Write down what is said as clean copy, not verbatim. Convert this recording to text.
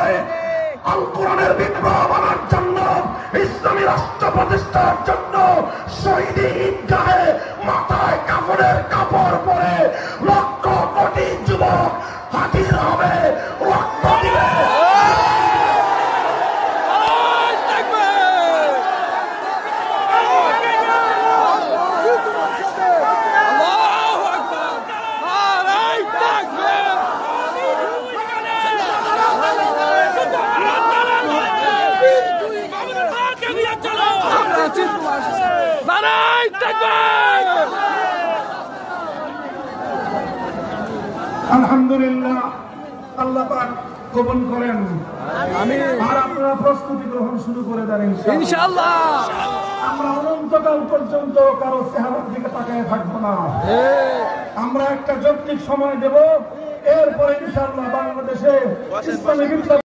করে আল কোরআনের বিপ্লব আনার জন্য, ইসলামী রাষ্ট্র প্রতিষ্ঠার জন্য শহীদ ঈদগাহে মাথায় কাফনের কাপড় পরে লক্ষ কোটি যুবক হাজির হবে, রক্ত দিবে। আলহামদুলিল্লাহ, আল্লাহ পাক কবুল করেন। আর আপনারা প্রস্তুতি গ্রহণ শুরু করে দেন ইনশাআল্লাহ। আমরা অনন্তকাল পর্যন্ত কারো চেহারার দিকে তাকায় থাকবো না। আমরা একটা যৌক্তিক সময় দেব, এরপরে ইনশাআল্লাহ বাংলাদেশে ইসলামী বিপ্লব